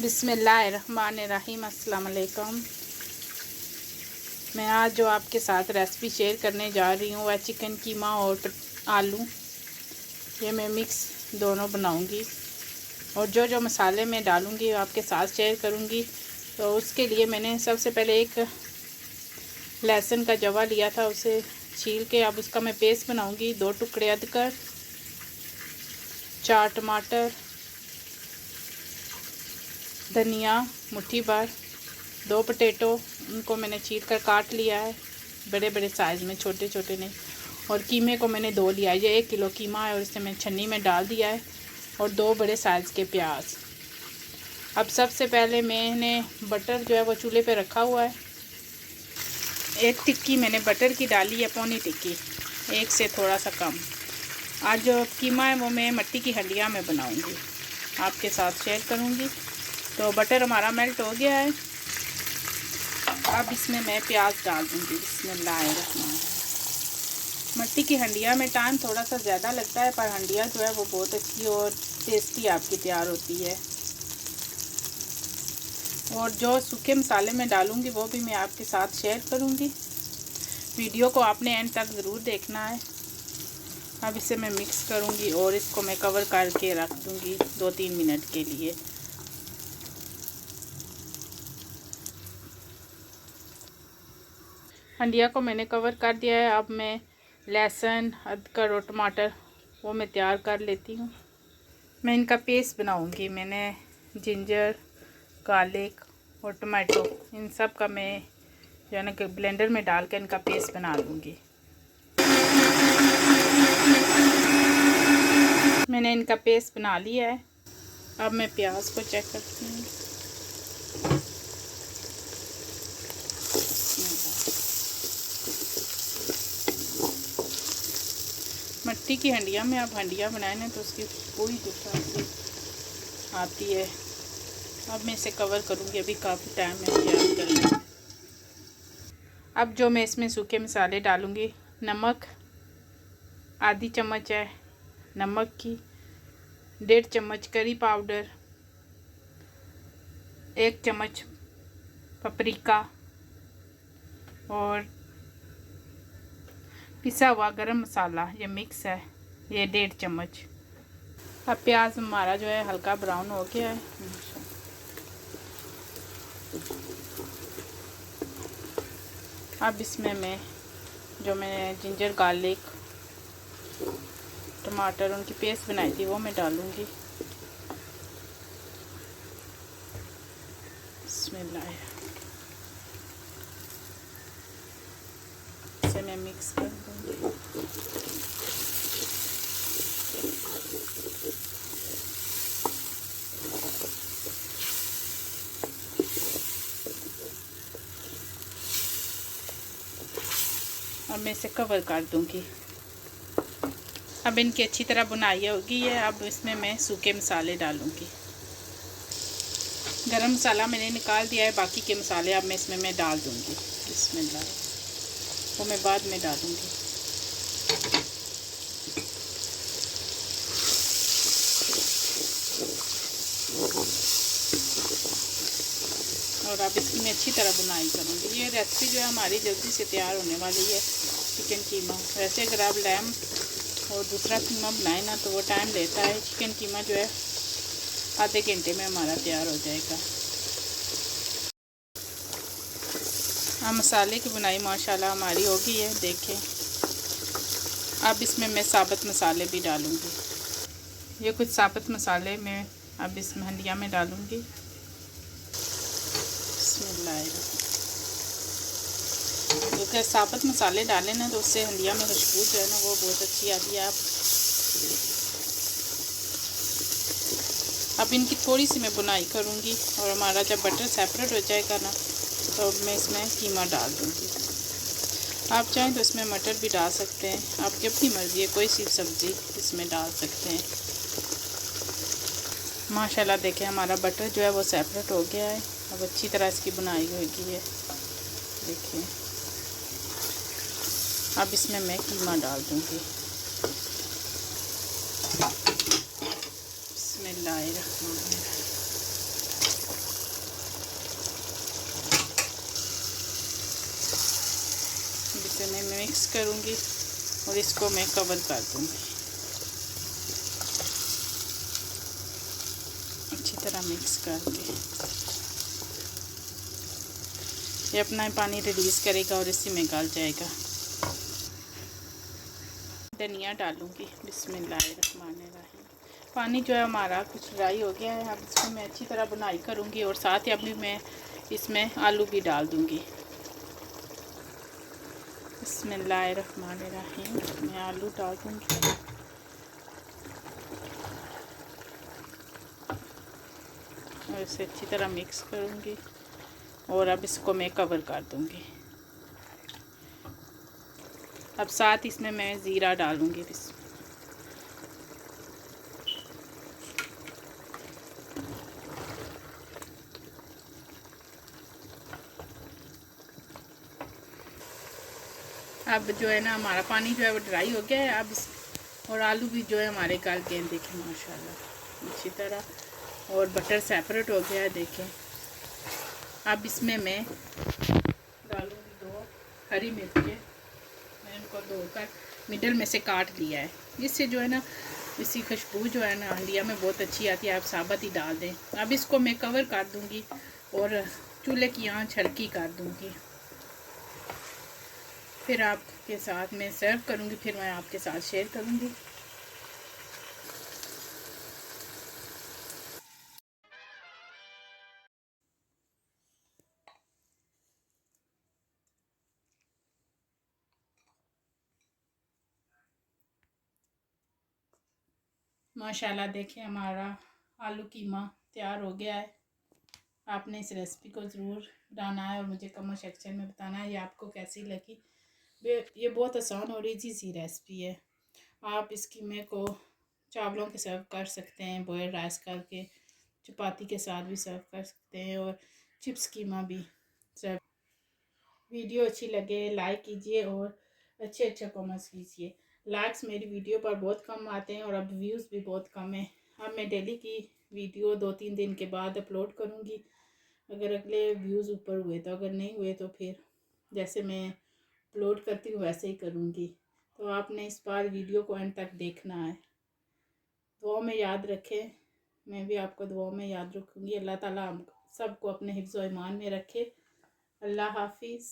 बिस्मिल्लाहिर्रहमानिर्रहीम। अस्सलाम वालेकुम। मैं आज जो आपके साथ रेसिपी शेयर करने जा रही हूँ वह चिकन कीमा और आलू, ये मैं मिक्स दोनों बनाऊँगी और जो जो मसाले मैं डालूँगी आपके साथ शेयर करूँगी। तो उसके लिए मैंने सबसे पहले एक लहसुन का जवा लिया था, उसे छील के अब उसका मैं पेस्ट बनाऊँगी। 2 टुकड़े अदरक, 4 टमाटर, धनिया मुट्ठी भर, 2 पोटैटो, उनको मैंने छील कर काट लिया है बड़े बड़े साइज़ में, छोटे छोटे नहीं। और कीमे को मैंने धो लिया है, ये 1 किलो कीमा है और इसे मैं छन्नी में डाल दिया है। और 2 बड़े साइज़ के प्याज। अब सबसे पहले मैंने बटर जो है वो चूल्हे पे रखा हुआ है। 1 टिक्की मैंने बटर की डाली है, पौनी टिक्की, 1 से थोड़ा सा कम। आज जो कीमा है वो मैं मिट्टी की हंडिया में बनाऊंगी, आपके साथ शेयर करूंगी। तो बटर हमारा मेल्ट हो गया है, अब इसमें मैं प्याज डाल दूंगी। बिस्मिल्लाहिर्रहमानिर्रहीम। मिट्टी की हंडिया में टाइम थोड़ा सा ज़्यादा लगता है, पर हंडिया जो है वो बहुत अच्छी और टेस्टी आपकी तैयार होती है। और जो सूखे मसाले मैं डालूंगी वो भी मैं आपके साथ शेयर करूंगी। वीडियो को आपने एंड तक ज़रूर देखना है। अब इसे मैं मिक्स करूंगी और इसको मैं कवर करके रख दूंगी 2-3 मिनट के लिए। हंडिया को मैंने कवर कर दिया है। अब मैं लहसुन, अदरक और टमाटर वो मैं तैयार कर लेती हूँ। मैं इनका पेस्ट बनाऊँगी। मैंने जिंजर, गार्लिक और टमाटो, इन सब का मैं जो है ना कि ब्लेंडर में डाल कर इनका पेस्ट बना लूँगी। मैंने इनका पेस्ट बना लिया है। अब मैं प्याज को चेक करती हूँ। मिट्टी की हंडिया में आप हंडिया बनाए ना तो उसकी पूरी डिफरेंस आती है। अब मैं इसे कवर करूँगी, अभी काफ़ी टाइम है तैयार करने। अब जो मैं इसमें सूखे मसाले डालूँगी, नमक आधी चम्मच है नमक की, 1.5 चम्मच करी पाउडर, 1 चम्मच पपरिका और पिसा हुआ गरम मसाला, ये मिक्स है, ये 1.5 चम्मच। अब प्याज हमारा जो है हल्का ब्राउन हो गया है। अब इसमें मैं जो मैंने जिंजर, गार्लिक, टमाटर उनकी पेस्ट बनाई थी वो मैं डालूँगी। बिस्मिल्लाह, इसे मैं मिक्स कर दूँगी। और मैं इसे कवर कर दूँगी। अब इनकी अच्छी तरह बुनाई होगी है। अब इसमें मैं सूखे मसाले डालूँगी। गरम मसाला मैंने निकाल दिया है, बाकी के मसाले अब मैं इसमें डाल दूँगी। बिस्मिल्लाह, वो मैं बाद में डालूँगी। और अब इसकी मैं अच्छी तरह बुनाई करूँगी। ये रेसिपी जो है हमारी जल्दी से तैयार होने वाली है, चिकन कीमा। वैसे अगर आप लैम और दूसरा कीमा बनाए ना तो वो टाइम लेता है। चिकन कीमा जो है आधे घंटे में हमारा तैयार हो जाएगा। हाँ, मसाले की बुनाई माशाल्लाह हमारी हो गई है, देखें। अब इसमें मैं साबुत मसाले भी डालूँगी। ये कुछ साबुत मसाले मैं अब इस हंडिया में डालूँगी। क्योंकि साबुत मसाले डालें ना तो उससे हंडिया में खुशबू जो है ना वो बहुत अच्छी आती है। अब इनकी थोड़ी सी मैं बुनाई करूँगी और हमारा जब बटर सेपरेट हो जाएगा ना तो मैं इसमें कीमा डाल दूँगी। आप चाहें तो इसमें मटर भी डाल सकते हैं, आपकी अपनी मर्ज़ी है, कोई सी सब्ज़ी इसमें डाल सकते हैं। माशाल्लाह देखें हमारा बटर जो है वो सेपरेट हो गया है। अब अच्छी तरह इसकी बुनाई होगी है, देखिए। अब इसमें मैं कीमा डाल दूँगी। बिस्मिल्लाहिर्रहमानिर्रहीम। मैं मिक्स करूँगी और इसको मैं कवर कर दूँगी। अच्छी तरह मिक्स करके ये अपना पानी रिलीज़ करेगा और इसी में गल जाएगा। धनिया डालूँगी, बिस्मिल्लाहिर्रहमानिर्रहीम। पानी जो है हमारा कुछ ड्राई हो गया है। अब इसको मैं अच्छी तरह बुनाई करूँगी और साथ ही अभी मैं इसमें आलू भी डाल दूँगी। बिस्मिल्लाहिर्रहमानिर्रहीम। मैं आलू डाल दूँगी और इसे अच्छी तरह मिक्स करूँगी और अब इसको मैं कवर कर दूँगी। अब साथ इसमें मैं ज़ीरा डालूँगी। अब जो है ना हमारा पानी जो है वो ड्राई हो गया है। अब और आलू भी जो है हमारे गल गए, देखें माशाल्लाह अच्छी तरह, और बटर सेपरेट हो गया है देखें। अब इसमें मैं डालूँगी 2 हरी मिर्चें। मैंने उनको धोकर मिडल में से काट लिया है। इससे जो है ना इसकी खुशबू जो है ना हंडिया में बहुत अच्छी आती है। आप साबुत ही डाल दें। अब इसको मैं कवर कर दूँगी और चूल्हे की आंच हल्की कर दूँगी। फिर आपके साथ मैं सर्व करूँगी, फिर मैं आपके साथ शेयर करूँगी। माशाल्लाह देखिए हमारा आलू कीमा तैयार हो गया है। आपने इस रेसिपी को ज़रूर बनाना है और मुझे कमेंट सेक्शन में बताना है ये आपको कैसी लगी। ये बहुत आसान और इजी सी रेसिपी है। आप इस कीमे को चावलों के सर्व कर सकते हैं, बॉयल्ड राइस करके, चपाती के साथ भी सर्व कर सकते हैं और चिप्स कीमा भी सर्व। वीडियो अच्छी लगे लाइक कीजिए और अच्छे अच्छे कमेंट्स कीजिए। लाइक्स मेरी वीडियो पर बहुत कम आते हैं और अब व्यूज़ भी बहुत कम है। अब मैं डेली की वीडियो 2-3 दिन के बाद अपलोड करूँगी। अगर अगले व्यूज़ ऊपर हुए तो, अगर नहीं हुए तो फिर जैसे मैं अपलोड करती हूँ वैसे ही करूँगी। तो आपने इस बार वीडियो को एंड तक देखना है। दुआ में याद रखें, मैं भी आपको दुआ में याद रखूँगी। अल्लाह ताला हम सबको अपने हिफ्ज़ व ईमान में रखे। अल्लाह हाफिज़।